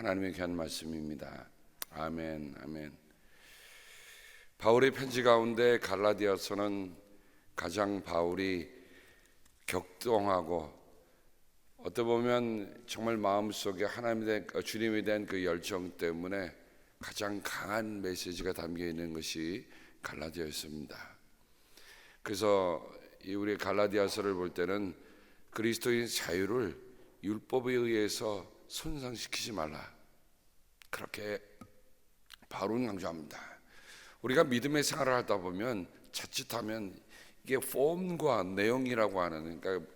하나님의 귀한 말씀입니다. 아멘, 아멘. 바울의 편지 가운데 갈라디아서는 가장 바울이 격동하고 어떻게 보면 정말 마음속에 하나님에 대한 주님에 대한 그 열정 때문에 가장 강한 메시지가 담겨 있는 것이 갈라디아서입니다. 그래서 우리 갈라디아서를 볼 때는 그리스도인 자유를 율법에 의해서 손상시키지 말라, 그렇게 바울은 강조합니다. 우리가 믿음의 생활을 하다 보면 자칫하면 이게 폼과 내용이라고 하는, 그러니까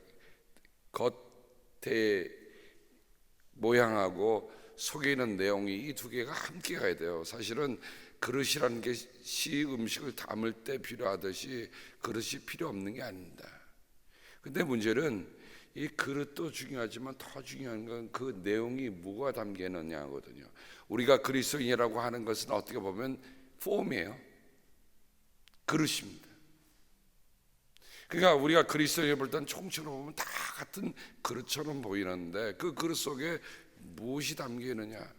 겉의 모양하고 속에 있는 내용이 이 두 개가 함께 가야 돼요. 사실은 그릇이라는 것이 음식을 담을 때 필요하듯이 그릇이 필요 없는 게 아닙니다. 근데 문제는 이 그릇도 중요하지만 더 중요한 건 그 내용이 뭐가 담겨 있느냐거든요. 우리가 그리스도인이라고 하는 것은 어떻게 보면 폼이에요. 그릇입니다. 그러니까 우리가 그리스도인을 볼 때는 총체로 보면 다 같은 그릇처럼 보이는데 그 그릇 속에 무엇이 담겨 있느냐.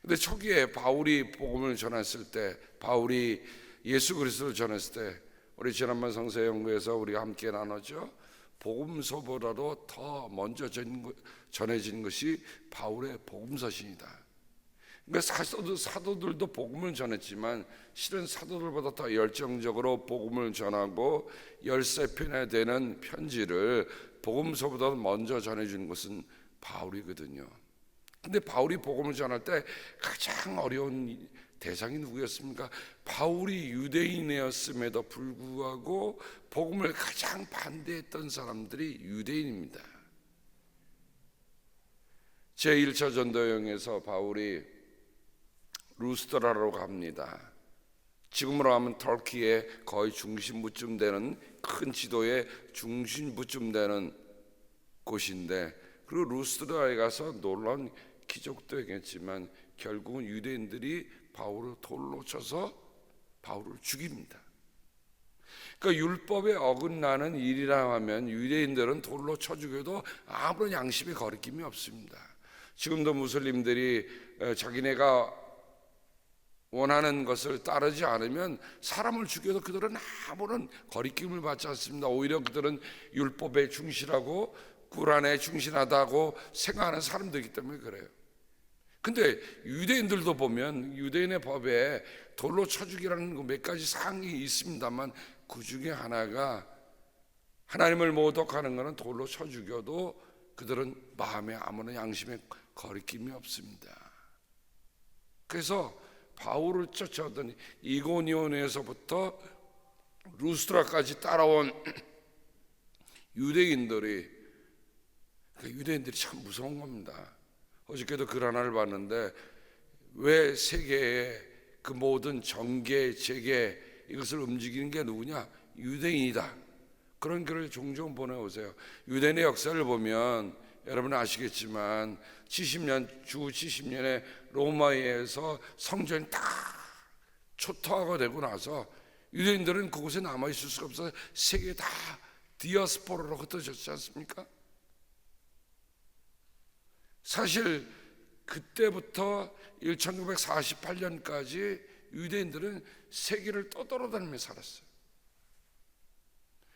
근데 초기에 바울이 복음을 전했을 때, 바울이 예수 그리스도를 전했을 때, 우리 지난번 성서 연구에서 우리가 함께 나눴죠. 복음서보다도 더 먼저 전해진 것이 바울의 복음서신이다. 그러니까 사도들도 복음을 전했지만 실은 사도들보다 더 열정적으로 복음을 전하고 13편에 되는 편지를 복음서보다 먼저 전해주는 것은 바울이거든요. 근데 바울이 복음을 전할 때 가장 어려운 대상이 누구였습니까? 바울이 유대인이었음에도 불구하고 복음을 가장 반대했던 사람들이 유대인입니다. 제1차 전도여행에서 바울이 루스드라로 갑니다. 지금으로 하면 터키의 거의 중심부쯤 되는, 큰 지도의 중심부쯤 되는 곳인데, 그리고 루스드라에 가서 놀라운 기적도 했지만 결국은 유대인들이 바울을 돌로 쳐서 바울을 죽입니다. 그러니까 율법에 어긋나는 일이라 하면 유대인들은 돌로 쳐 죽여도 아무런 양심의 거리낌이 없습니다. 지금도 무슬림들이 자기네가 원하는 것을 따르지 않으면 사람을 죽여도 그들은 아무런 거리낌을 받지 않습니다. 오히려 그들은 율법에 충실하고 꾸란에 충실하다고 생각하는 사람들이기 때문에 그래요. 근데 유대인들도 보면 유대인의 법에 돌로 쳐 죽이라는 몇 가지 사항이 있습니다만 그 중에 하나가 하나님을 모독하는 것은 돌로 쳐 죽여도 그들은 마음에 아무런 양심의 거리낌이 없습니다. 그래서 바울을 쫓아오던 이고니온에서부터 루스드라까지 따라온 유대인들이 참 무서운 겁니다. 어저께도 글 하나를 봤는데 왜 세계의 그 모든 정계, 재계 이것을 움직이는 게 누구냐? 유대인이다. 그런 글을 종종 보내오세요. 유대인의 역사를 보면 여러분 아시겠지만 주 70년에 로마에서 성전이 다 초토화가 되고 나서 유대인들은 그곳에 남아있을 수가 없어서 세계에 다 디아스포라로 흩어졌지 않습니까? 사실 그때부터 1948년까지 유대인들은 세계를 떠돌아다니며 살았어요.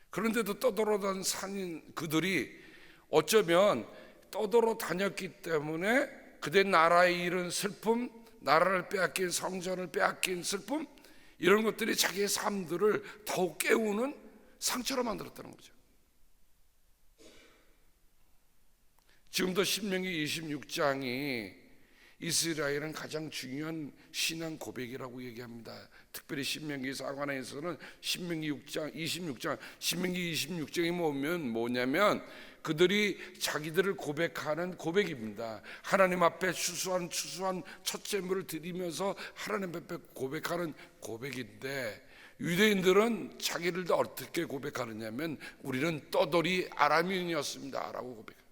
그런데도 떠돌아다니는 그들이 어쩌면 떠돌아다녔기 때문에 그들 나라에 이른 슬픔, 나라를 빼앗긴, 성전을 빼앗긴 슬픔, 이런 것들이 자기의 삶들을 더욱 깨우는 상처로 만들었다는 거죠. 지금도 신명기 26장이 이스라엘은 가장 중요한 신앙 고백이라고 얘기합니다. 특별히 신명기 사관에서는 신명기 26장이 뭐냐면 그들이 자기들을 고백하는 고백입니다. 하나님 앞에 추수한 첫째물을 드리면서 하나님 앞에 고백하는 고백인데, 유대인들은 자기를 어떻게 고백하느냐면 우리는 떠돌이 아람인이었습니다 라고 고백합니다.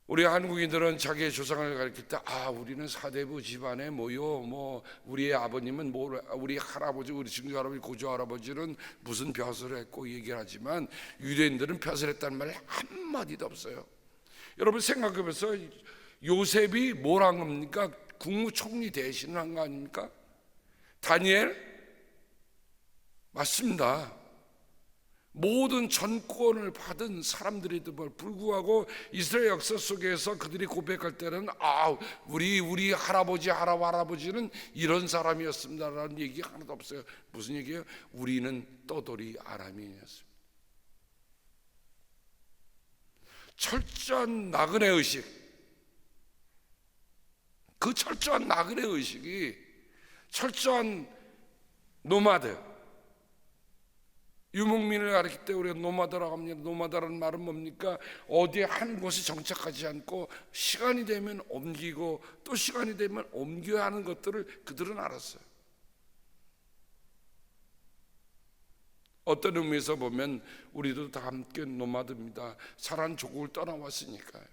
우리 한국인들은 자기의 조상을 가리킬 때 우리는 사대부 집안에 우리의 아버님은 우리 할아버지, 우리 증조 할아버지, 고조 할아버지는 무슨 벼슬을 했고 얘기를 하지만 유대인들은 벼슬 했다는 말을 한 한마디도 없어요. 여러분 생각해보세요. 요셉이 뭘 한 겁니까? 국무총리 대신을 한 거 아닙니까? 다니엘? 맞습니다. 모든 전권을 받은 사람들에도 불구하고 이스라엘 역사 속에서 그들이 고백할 때는 우리 할아버지는 이런 사람이었습니다라는 얘기 하나도 없어요. 무슨 얘기예요? 우리는 떠돌이 아람인이었습니다. 철저한 나그네 의식, 그 철저한 나그네 의식이 철저한 노마드, 유목민을 가리킬 때 우리가 노마드라고 합니다. 노마드라는 말은 뭡니까? 어디에 한 곳에 정착하지 않고 시간이 되면 옮기고 또 시간이 되면 옮겨야 하는 것들을 그들은 알았어요. 어떤 의미에서 보면 우리도 다 함께 노마드입니다. 사란 조국을 떠나왔으니까요.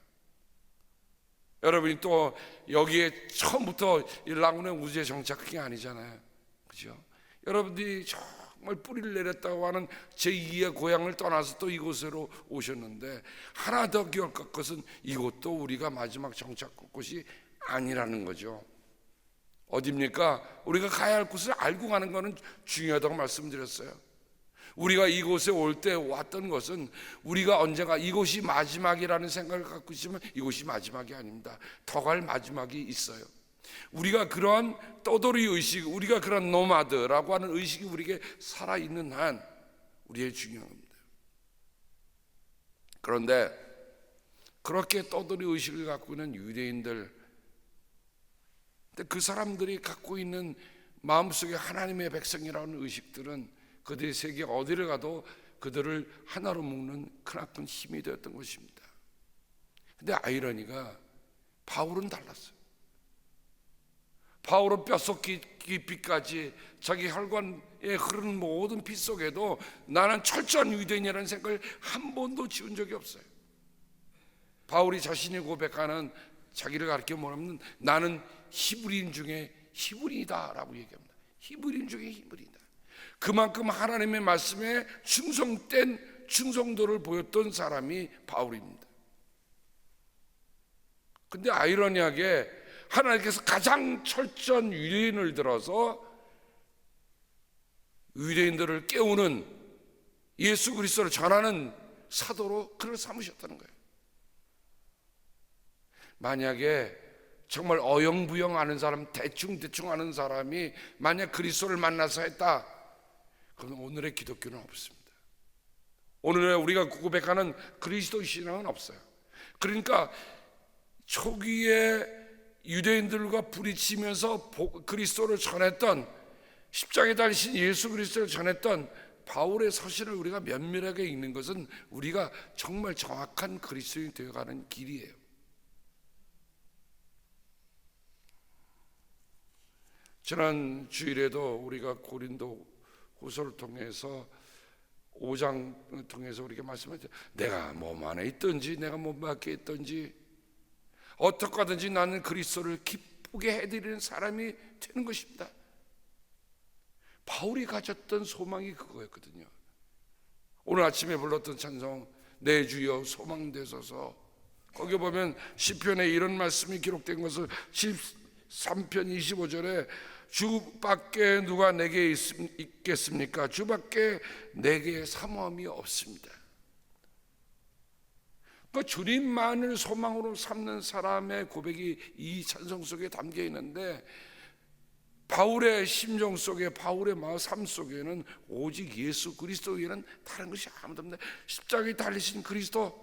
여러분이 또 여기에 처음부터 라군의 우주에 정착한 게 아니잖아요. 그죠? 여러분들이 정말 뿌리를 내렸다고 하는 제2의 고향을 떠나서 또 이곳으로 오셨는데, 하나 더 기억할 것은 이곳도 우리가 마지막 정착 곳이 아니라는 거죠. 어디입니까? 우리가 가야 할 곳을 알고 가는 것은 중요하다고 말씀드렸어요. 우리가 이곳에 올 때 왔던 것은 우리가 언젠가 이곳이 마지막이라는 생각을 갖고 있으면 이곳이 마지막이 아닙니다. 더 갈 마지막이 있어요. 우리가 그러한 떠돌이 의식, 우리가 그런 노마드라고 하는 의식이 우리에게 살아있는 한 우리의 중요한 겁니다. 그런데 그렇게 떠돌이 의식을 갖고 있는 유대인들, 그 사람들이 갖고 있는 마음속에 하나님의 백성이라는 의식들은 그들의 세계 어디를 가도 그들을 하나로 묶는 크나큰 힘이 되었던 것입니다. 근데 아이러니가 바울은 달랐어요. 바울은 뼛속 깊이까지 자기 혈관에 흐르는 모든 피 속에도 나는 철저한 유대인이라는 생각을 한 번도 지운 적이 없어요. 바울이 자신이 고백하는, 자기를 가리켜 뭐냐면 나는 히브리인 중에 히브리이다 라고 얘기합니다. 히브리인 중에 히브리이다. 그만큼 하나님의 말씀에 충성된 충성도를 보였던 사람이 바울입니다. 근데 아이러니하게 하나님께서 가장 철저한 유대인을 들어서 유대인들을 깨우는, 예수 그리스도를 전하는 사도로 그를 삼으셨다는 거예요. 만약에 정말 어영부영 아는 사람, 대충 아는 사람이 만약 그리스도를 만나서 했다, 그럼 오늘의 기독교는 없습니다. 오늘의 우리가 고백하는 그리스도 신앙은 없어요. 그러니까 초기에 유대인들과 부딪히면서 그리스도를 전했던, 십자가에 달리신 예수 그리스도를 전했던 바울의 서신을 우리가 면밀하게 읽는 것은 우리가 정말 정확한 그리스도인이 되어가는 길이에요. 지난 주일에도 우리가 고린도 후서를 통해서 5장을 통해서 우리가 말씀했죠. 내가 몸 안에 있든지 내가 몸 밖에 있든지 어떻게 하든지 나는 그리스도를 기쁘게 해드리는 사람이 되는 것입니다. 바울이 가졌던 소망이 그거였거든요. 오늘 아침에 불렀던 찬송 내 주여 소망되소서, 거기 보면 시편에 이런 말씀이 기록된 것을 13편 25절에 주밖에 누가 내게 있겠습니까? 주밖에 내게 사모함이 없습니다. 그 주님만을 소망으로 삼는 사람의 고백이 이 찬송 속에 담겨 있는데, 바울의 심정 속에, 바울의 마음 삶 속에는 오직 예수 그리스도 외에는 다른 것이 아무도 없는데, 십자가에 달리신 그리스도,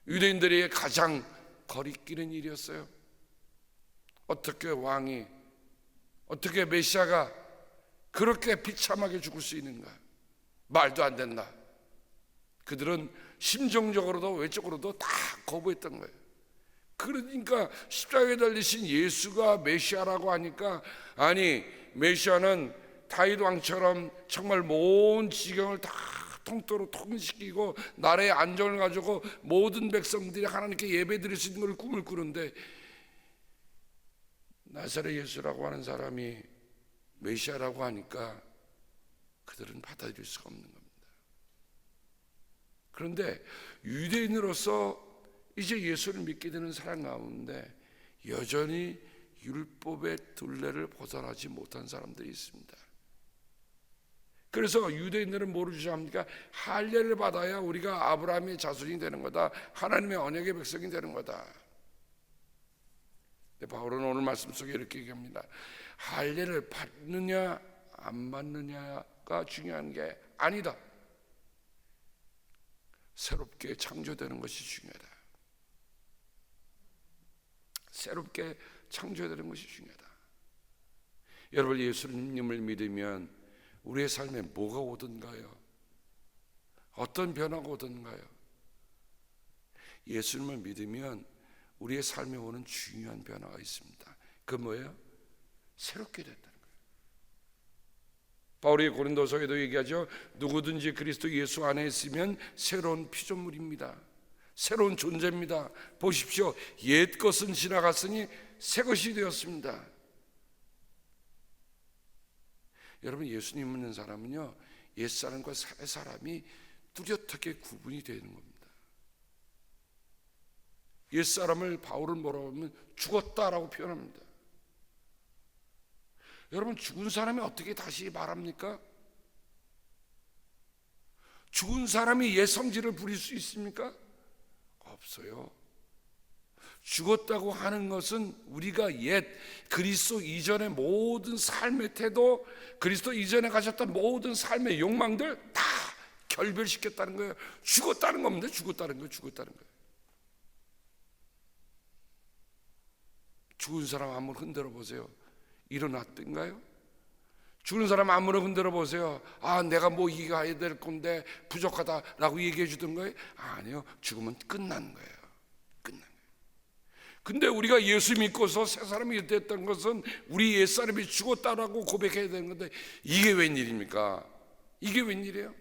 유대인들에게 가장 거리끼는 일이었어요. 어떻게 왕이, 어떻게 메시아가 그렇게 비참하게 죽을 수 있는가? 말도 안 된다. 그들은 심정적으로도 외적으로도 다 거부했던 거예요. 그러니까 십자가에 달리신 예수가 메시아라고 하니까, 아니 메시아는 다윗 왕처럼 정말 모든 지경을 다 통째로 통일시키고 나라의 안정을 가지고 모든 백성들이 하나님께 예배드릴 수 있는 걸 꿈을 꾸는데, 나사렛 예수라고 하는 사람이 메시아라고 하니까 그들은 받아들일 수가 없는 겁니다. 그런데 유대인으로서 이제 예수를 믿게 되는 사람 가운데 여전히 율법의 둘레를 벗어나지 못한 사람들이 있습니다. 그래서 유대인들은 뭐를 주장합니까? 할례를 받아야 우리가 아브라함의 자손이 되는 거다, 하나님의 언약의 백성이 되는 거다. 바울은 오늘 말씀 속에 이렇게 얘기합니다. 할례를 받느냐 안 받느냐가 중요한 게 아니다. 새롭게 창조되는 것이 중요하다. 새롭게 창조되는 것이 중요하다. 여러분, 예수님을 믿으면 우리의 삶에 뭐가 오든가요? 어떤 변화가 오든가요? 예수님을 믿으면 우리의 삶에 오는 중요한 변화가 있습니다. 그 뭐예요? 새롭게 된다는 거예요. 바울이 고린도서에도 얘기하죠. 누구든지 그리스도 예수 안에 있으면 새로운 피조물입니다. 새로운 존재입니다. 보십시오. 옛 것은 지나갔으니 새 것이 되었습니다. 여러분, 예수님 믿는 사람은요, 옛사람과 새 사람이 뚜렷하게 구분이 되는 겁니다. 옛사람을 바울은 뭐라고 하면 죽었다라고 표현합니다. 여러분, 죽은 사람이 어떻게 다시 말합니까? 죽은 사람이 옛 성질을 부릴 수 있습니까? 없어요. 죽었다고 하는 것은 우리가 옛 그리스도 이전의 모든 삶의 태도, 그리스도 이전에 가셨던 모든 삶의 욕망들 다 결별시켰다는 거예요. 죽었다는 겁니다. 죽었다는 거예요. 죽은 사람 한번 흔들어 보세요. 일어났던가요? 죽은 사람 아무나 흔들어 보세요. 아, 내가 뭐 이거 해야 될 건데 부족하다라고 얘기해 주던 거예요? 아니요. 죽으면 끝난 거예요. 근데 우리가 예수 믿고서 새 사람이 됐던 것은 우리 옛사람이 죽었다라고 고백해야 되는 건데, 이게 웬일입니까? 이게 웬일이에요?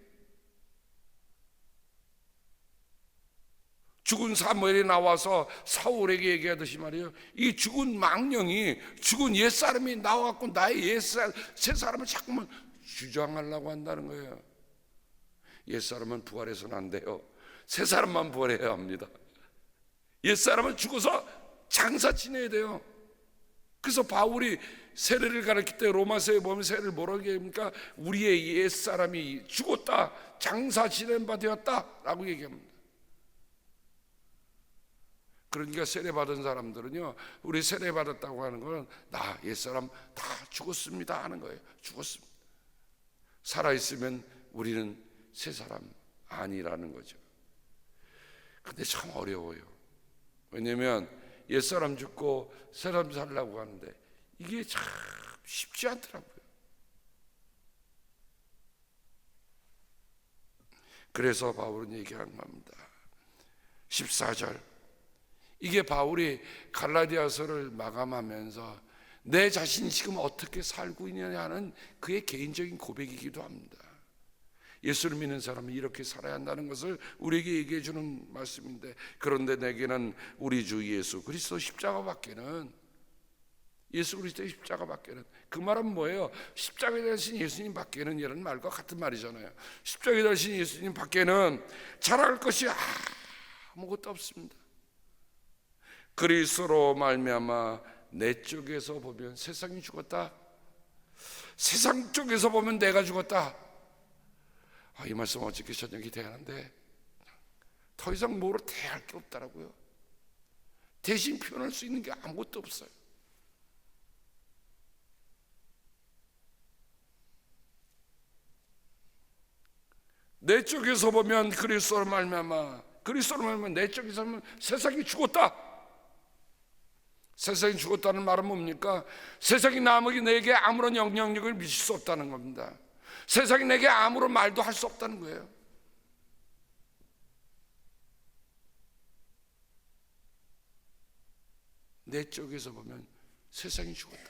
죽은 사무엘이 나와서 사울에게 얘기하듯이 말이에요. 이 죽은 망령이, 죽은 옛사람이 나와갖고 나의 새 사람을 자꾸만 주장하려고 한다는 거예요. 옛사람은 부활해서는 안 돼요. 새 사람만 부활해야 합니다. 옛사람은 죽어서 장사 지내야 돼요. 그래서 바울이 세례를 가르칠 때 로마서에 보면 세례를 뭐라고 얘기합니까? 우리의 옛사람이 죽었다, 장사 지낸 바 되었다라고 얘기합니다. 그러니까 세례 받은 사람들은요, 우리 세례 받았다고 하는 건 나 옛사람 다 죽었습니다 하는 거예요. 죽었습니다. 살아있으면 우리는 새 사람 아니라는 거죠. 근데 참 어려워요. 왜냐면 옛사람 죽고 새 사람 살려고 하는데 이게 참 쉽지 않더라고요. 그래서 바울은 얘기한 겁니다. 14절, 이게 바울이 갈라디아서를 마감하면서 내 자신이 지금 어떻게 살고 있느냐 하는 그의 개인적인 고백이기도 합니다. 예수를 믿는 사람은 이렇게 살아야 한다는 것을 우리에게 얘기해 주는 말씀인데, 그런데 내게는 우리 주 예수 그리스도 십자가밖에는, 예수 그리스도의 십자가밖에는, 그 말은 뭐예요? 십자가에 달리신 예수님 밖에는, 이런 말과 같은 말이잖아요. 십자가에 달리신 예수님 밖에는 자랑할 것이 아무것도 없습니다. 그리스도로 말미암아 내 쪽에서 보면 세상이 죽었다, 세상 쪽에서 보면 내가 죽었다. 이 말씀 어저께 저녁에 대하는데 더 이상 뭐로 대할 게 없더라고요. 대신 표현할 수 있는 게 아무것도 없어요. 내 쪽에서 보면 그리스도로 말미암아, 그리스도로 말미암아 내 쪽에서 보면 세상이 죽었다. 세상이 죽었다는 말은 뭡니까? 세상이 내게 아무런 영향력을 미칠 수 없다는 겁니다. 세상이 내게 아무런 말도 할 수 없다는 거예요. 내 쪽에서 보면 세상이 죽었다.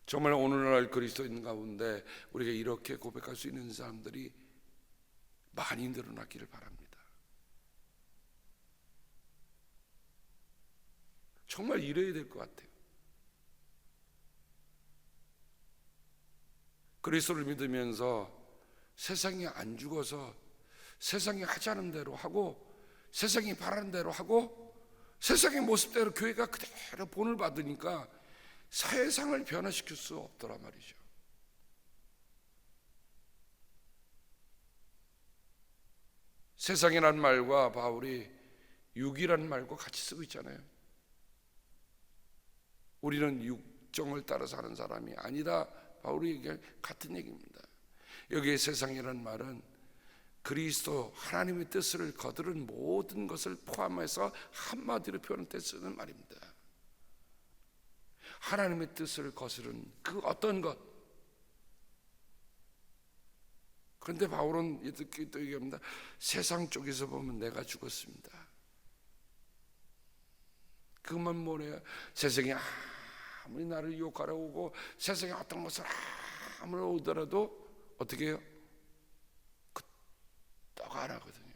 정말 오늘날 그리스도인 가운데 우리가 이렇게 고백할 수 있는 사람들이 많이 늘어나기를 바랍니다. 정말 이래야 될 것 같아요. 그리스도를 믿으면서 세상이 안 죽어서 세상이 하자는 대로 하고 세상이 바라는 대로 하고 세상의 모습대로 교회가 그대로 본을 받으니까 세상을 변화시킬 수 없더란 말이죠. 세상이란 말과 바울이 육이란 말과 같이 쓰고 있잖아요. 우리는 육정을 따라 사는 사람이 아니다. 바울이 얘기한 같은 얘기입니다. 여기에 세상이란 말은 그리스도 하나님의 뜻을 거두는 모든 것을 포함해서 한마디로 표현할 때 쓰는 말입니다. 하나님의 뜻을 거스른 그 어떤 것. 그런데 바울은 이렇게 또 얘기합니다. 세상 쪽에서 보면 내가 죽었습니다. 그것만 뭐래요? 세상이 아무리 나를 유혹하려 오고 세상에 어떤 것을 아무리 오더라도 어떻게 해요? 그 떡 안 하거든요.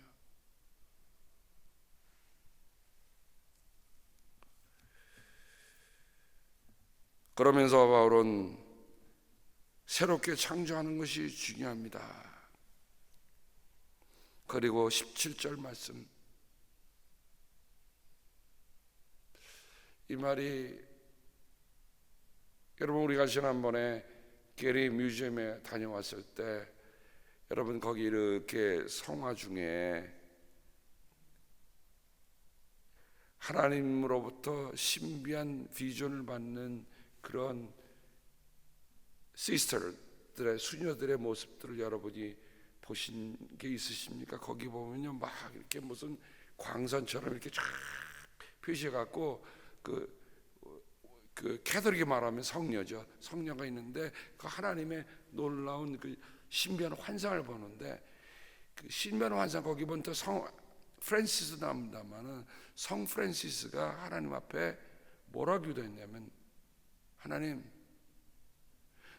그러면서 바울은 새롭게 창조하는 것이 중요합니다. 그리고 17절 말씀, 이 말이 여러분 우리가 지난번에 게리 뮤지엄에 다녀왔을 때 여러분 거기 이렇게 성화 중에 하나님으로부터 신비한 비전을 받는 그런 시스터들의 수녀들의 모습들을 여러분이 보신 게 있으십니까? 거기 보면요 막 이렇게 무슨 광선처럼 이렇게 쫙 표시해 갖고 그 캐톨릭이 말하면 성녀죠. 성녀가 있는데 그 하나님의 놀라운 그 신비한 환상을 보는데 그 신비한 환상 거기 보면 또 성 프란시스 나옵니다만은 성 프란시스가 하나님 앞에 뭐라 기도했냐면 하나님,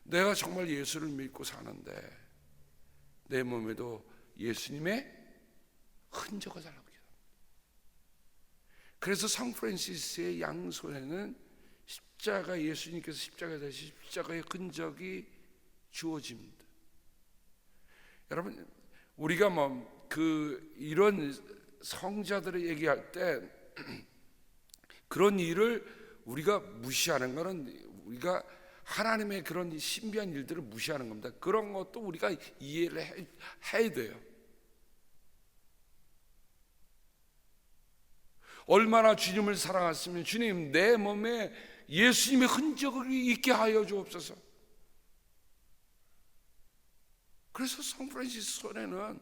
내가 정말 예수를 믿고 사는데 내 몸에도 예수님의 흔적을 달라고 기도합니다. 그래서 성 프란시스의 양손에는 십자가, 예수님께서 십자가에 다시 십자가의 흔적이 주어집니다. 여러분 우리가 이런 성자들을 얘기할 때 그런 일을 우리가 무시하는 것은 우리가 하나님의 그런 신비한 일들을 무시하는 겁니다. 그런 것도 우리가 이해를 해야 돼요. 얼마나 주님을 사랑했으면 주님 내 몸에 예수님의 흔적을 있게 하여 주옵소서. 그래서 성 프란시스 손에는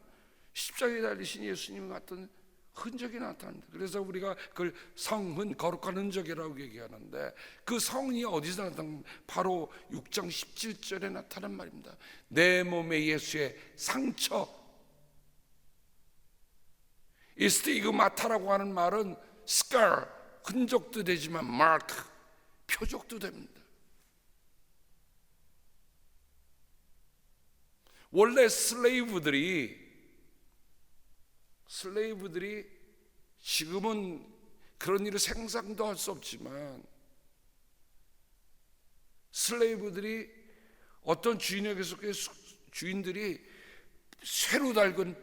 십자가에 달리신 예수님 같은 흔적이 나타납니다. 그래서 우리가 그걸 성흔, 거룩한 흔적이라고 얘기하는데 그 성이 어디서 나타나면 바로 6장 17절에 나타난 말입니다. 내 몸에 예수의 상처. 이 스티그마타라고 하는 말은 scar, 흔적도 되지만 mark, 표적도 됩니다. 원래 슬레이브들이 지금은 그런 일을 생각도 할 수 없지만 슬레이브들이 어떤 주인에게서 주인들이 쇠로 달근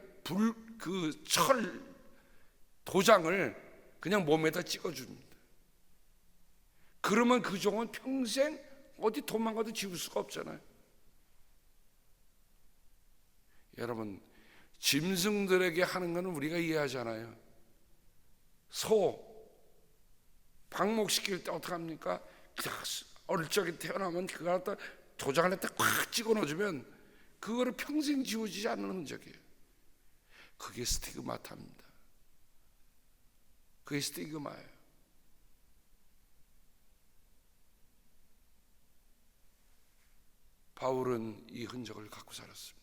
철 도장을 그냥 몸에다 찍어줍니다. 그러면 그 종은 평생 어디 도망가도 지울 수가 없잖아요. 여러분 짐승들에게 하는 것은 우리가 이해하잖아요. 소 방목시킬 때 어떻게 합니까? 어릴 적에 태어나면 그거 갖다 도장을 갖다 꽉 찍어 넣어주면 그거를 평생 지워지지 않는 흔적이에요. 그게 스티그마타입니다. 그게 스티그마예요. 바울은 이 흔적을 갖고 살았습니다.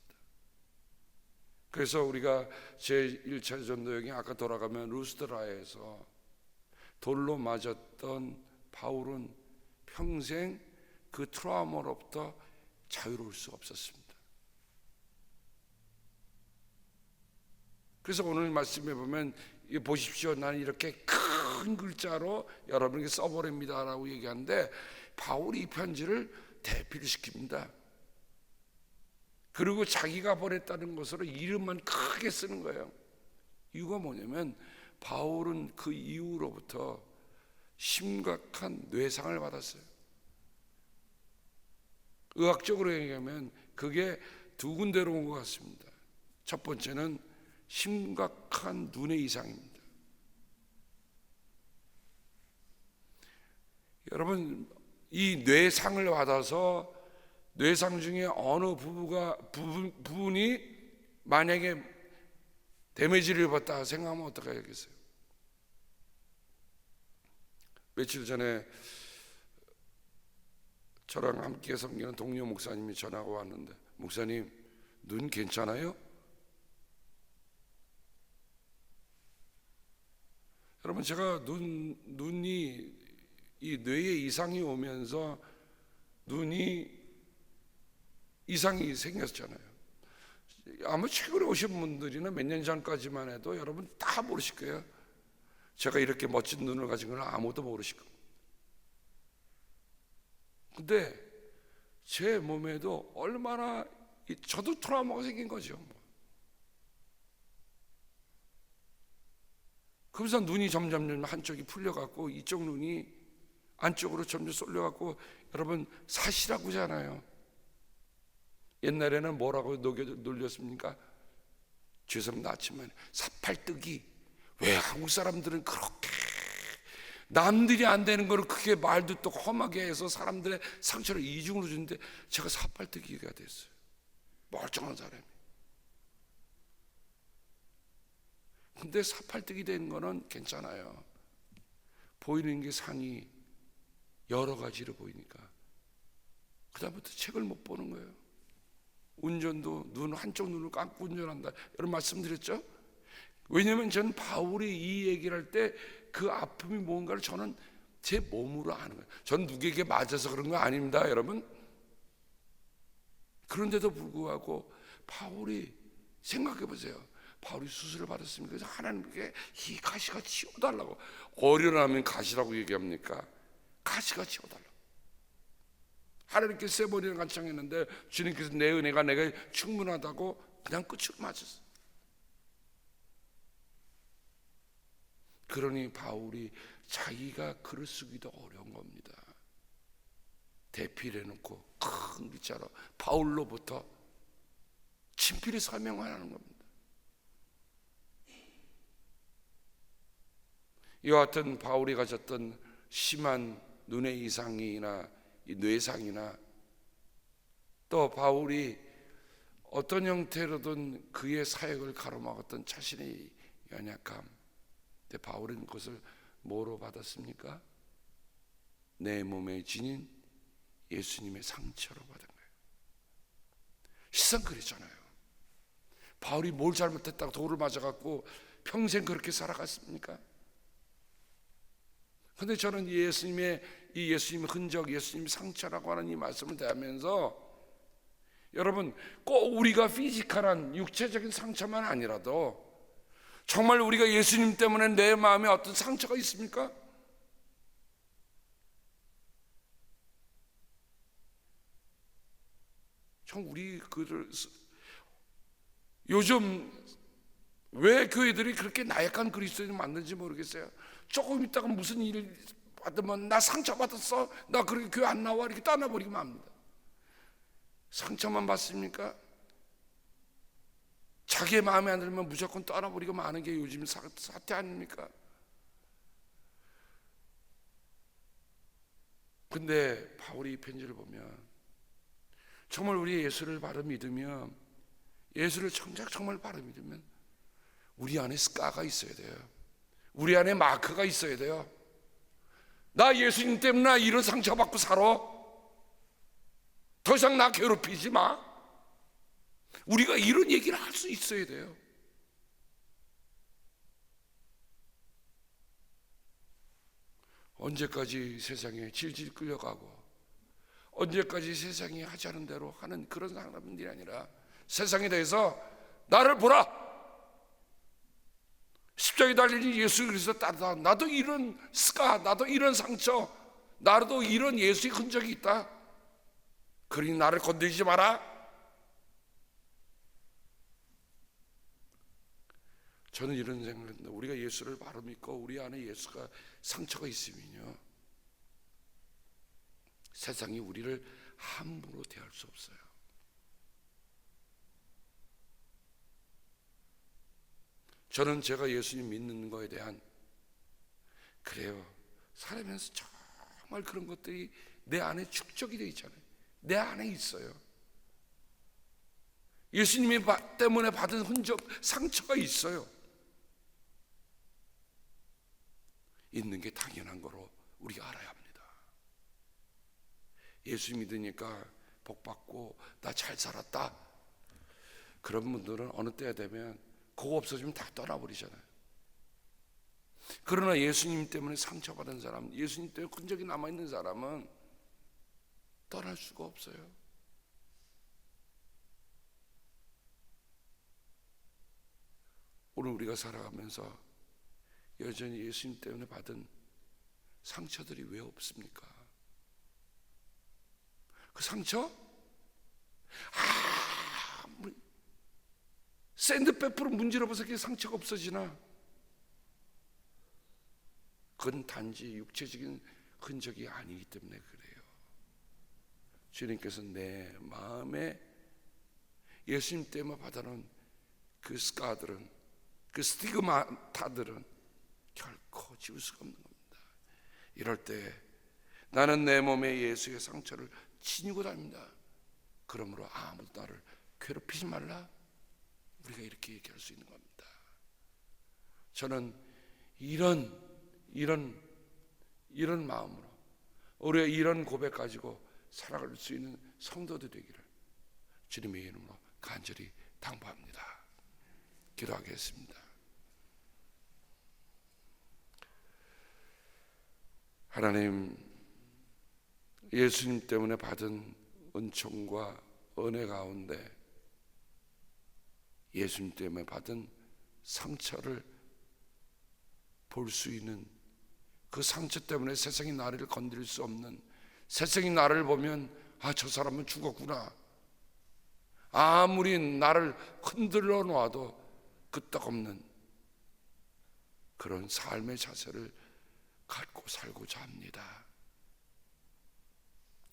그래서 우리가 제1차 전도여행 아까 돌아가면 루스드라에서 돌로 맞았던 바울은 평생 그 트라우마로부터 자유로울 수 없었습니다. 그래서 오늘 말씀해 보면 보십시오, 나는 이렇게 큰 글자로 여러분에게 써버립니다 라고 얘기하는데 바울이 이 편지를 대필시킵니다. 그리고 자기가 보냈다는 것으로 이름만 크게 쓰는 거예요. 이유가 뭐냐면 바울은 그 이후로부터 심각한 뇌상을 받았어요. 의학적으로 얘기하면 그게 두 군데로 온 것 같습니다. 첫 번째는 심각한 눈의 이상입니다. 여러분, 이 뇌상을 받아서 뇌상 중에 어느 부분이 만약에 데미지를 입었다 생각하면 어떻게 하겠어요? 며칠 전에 저랑 함께 섬기는 동료 목사님이 전화가 왔는데, 목사님, 눈 괜찮아요? 여러분, 제가 눈이 이 뇌에 이상이 오면서 눈이 이상이 생겼잖아요. 아마 최근에 오신 분들이나 몇 년 전까지만 해도 여러분 다 모르실 거예요. 제가 이렇게 멋진 눈을 가진 걸 아무도 모르실 겁니다. 근데 제 몸에도 얼마나 저도 트라우마가 생긴 거죠. 그러면서 눈이 점점 한쪽이 풀려갖고 이쪽 눈이 안쪽으로 점점 쏠려갖고, 여러분 사시라고 하잖아요. 옛날에는 뭐라고 놀렸습니까? 죄송합니다. 아침에 사팔뜨기. 왜 한국 사람들은 그렇게 남들이 안 되는 거를 크게 말도 또 험하게 해서 사람들의 상처를 이중으로 주는데, 제가 사팔뜨기가 됐어요. 멀쩡한 사람이. 근데 사팔뜨기 된 거는 괜찮아요. 보이는 게 상이 여러 가지로 보이니까 그다음부터 책을 못 보는 거예요. 운전도 눈 한쪽 눈을 감고 운전한다, 여러분 말씀드렸죠? 왜냐하면 저는 바울이 이 얘기를 할 때 그 아픔이 뭔가를 저는 제 몸으로 아는 거예요. 전 누구에게 맞아서 그런 거 아닙니다, 여러분. 그런데도 불구하고 바울이, 생각해 보세요. 바울이 수술을 받았습니다. 그래서 하나님께 이 가시가 치워달라고. 어련하면 가시라고 얘기합니까? 가시가 치워달라고. 하나님께 세 번이나 간청했는데 주님께서 내 은혜가 내가 충분하다고 그냥 끝으로 맞았어요. 그러니 바울이 자기가 글을 쓰기도 어려운 겁니다. 대필해 놓고 큰 글자로 바울로부터 친필히 서명하는 겁니다. 이와 같은 바울이 가졌던 심한 눈의 이상이나 이 뇌상이나, 또 바울이 어떤 형태로든 그의 사역을 가로막았던 자신의 연약함, 근데 바울은 그것을 뭐로 받았습니까? 내 몸에 지닌 예수님의 상처로 받은 거예요. 실상 그랬잖아요. 바울이 뭘 잘못했다고 돌을 맞아갖고 평생 그렇게 살아갔습니까? 근데 저는 예수님의 흔적, 예수님의 상처라고 하는 이 말씀을 대하면서, 여러분 꼭 우리가 피지컬한 육체적인 상처만 아니라도 정말 우리가 예수님 때문에 내 마음에 어떤 상처가 있습니까? 참 우리 요즘 왜 교회들이 그렇게 나약한 그리스도인을 만드는지 모르겠어요. 조금 있다가 무슨 일 받으면 나 상처받았어, 나 그렇게 교회 안 나와, 이렇게 떠나버리기만 합니다. 상처만 받습니까? 자기의 마음에 안 들면 무조건 떠나버리고 마는 게 요즘 사태 아닙니까? 근데 바울이 이 편지를 보면 정말 우리 예수를 바로 믿으면, 예수를 정말 바로 믿으면 우리 안에 스카가 있어야 돼요. 우리 안에 마크가 있어야 돼요. 나 예수님 때문에 이런 상처받고 살아, 더 이상 나 괴롭히지 마. 우리가 이런 얘기를 할 수 있어야 돼요. 언제까지 세상에 질질 끌려가고, 언제까지 세상이 하자는 대로 하는 그런 사람들이 아니라, 세상에 대해서 나를 보라, 십자가에 달린 예수 그리스도 따르다, 나도 이런 스카, 나도 이런 상처, 나도 이런 예수의 흔적이 있다. 그러니 나를 건드리지 마라. 저는 이런 생각을 합니다. 우리가 예수를 바로 믿고 우리 안에 예수가 상처가 있으면요, 세상이 우리를 함부로 대할 수 없어요. 저는 제가 예수님 믿는 거에 대한, 그래요, 살아면서 정말 그런 것들이 내 안에 축적이 되어 있잖아요. 내 안에 있어요. 예수님이 때문에 받은 흔적, 상처가 있어요. 있는 게 당연한 거로 우리가 알아야 합니다. 예수 믿으니까 복 받고 나 잘 살았다, 그런 분들은 어느 때가 되면 그거 없어지면 다 떠나버리잖아요. 그러나 예수님 때문에 상처받은 사람, 예수님 때문에 흔적이 남아있는 사람은 떠날 수가 없어요. 오늘 우리가 살아가면서 여전히 예수님 때문에 받은 상처들이 왜 없습니까? 그 상처? 샌드페퍼로 문질러봐서 그게 상처가 없어지나? 그건 단지 육체적인 흔적이 아니기 때문에 그래요. 주님께서 내 마음에 예수님 때문에 받아놓은 그 스카들은, 그 스티그마타들은 결코 지울 수가 없는 겁니다. 이럴 때 나는 내 몸에 예수의 상처를 지니고 다닙니다. 그러므로 아무도 나를 괴롭히지 말라, 우리가 이렇게 얘기할 수 있는 겁니다. 저는 이런 마음으로 우리가 이런 고백 가지고 살아갈 수 있는 성도들 되기를 주님의 이름으로 간절히 당부합니다. 기도하겠습니다. 하나님, 예수님 때문에 받은 은총과 은혜 가운데 예수님 때문에 받은 상처를 볼 수 있는, 그 상처 때문에 세상이 나를 건드릴 수 없는, 세상이 나를 보면 아, 저 사람은 죽었구나, 아무리 나를 흔들어 놔도 끄떡없는 그런 삶의 자세를 갖고 살고자 합니다.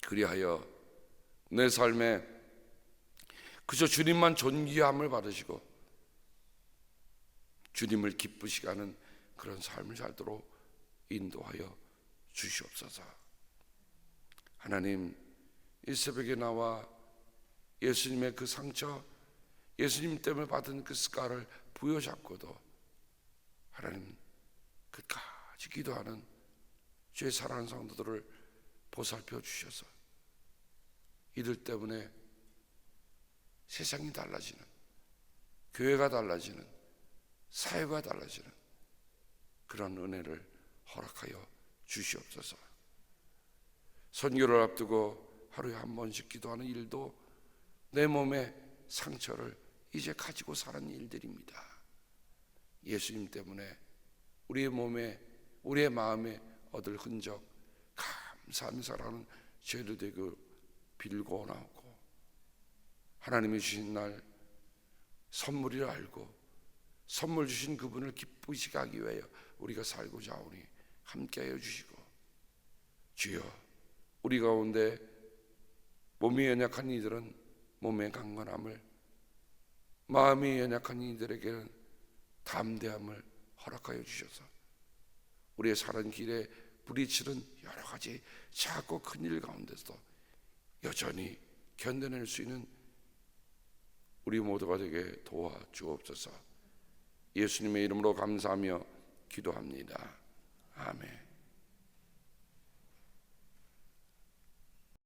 그리하여 내 삶에 그저 주님만 존귀함을 받으시고 주님을 기쁘시게 하는 그런 삶을 살도록 인도하여 주시옵소서. 하나님, 이 새벽에 나와 예수님의 그 상처, 예수님 때문에 받은 그 스카를 부여잡고도 하나님 끝까지 기도하는 주의 사랑하는 성도들을 보살펴 주셔서 이들 때문에 세상이 달라지는, 교회가 달라지는, 사회가 달라지는 그런 은혜를 허락하여 주시옵소서. 선교를 앞두고 하루에 한 번씩 기도하는 일도 내 몸의 상처를 이제 가지고 사는 일들입니다. 예수님 때문에 우리의 몸에, 우리의 마음에 얻을 흔적, 감사하며 살아가는 죄도 되고 빌고 나오고, 하나님이 주신 날 선물이라 알고 선물 주신 그분을 기쁘시게 하기 위하여 우리가 살고자 하오니 함께하여 주시고, 주여, 우리 가운데 몸이 연약한 이들은 몸의 강건함을, 마음이 연약한 이들에게는 담대함을 허락하여 주셔서 우리의 사는 길에 부딪히는 여러 가지 작고 큰 일 가운데서도 여전히 견뎌낼 수 있는 우리 모두가 되게 도와주옵소서. 예수님의 이름으로 감사하며 기도합니다. 아멘.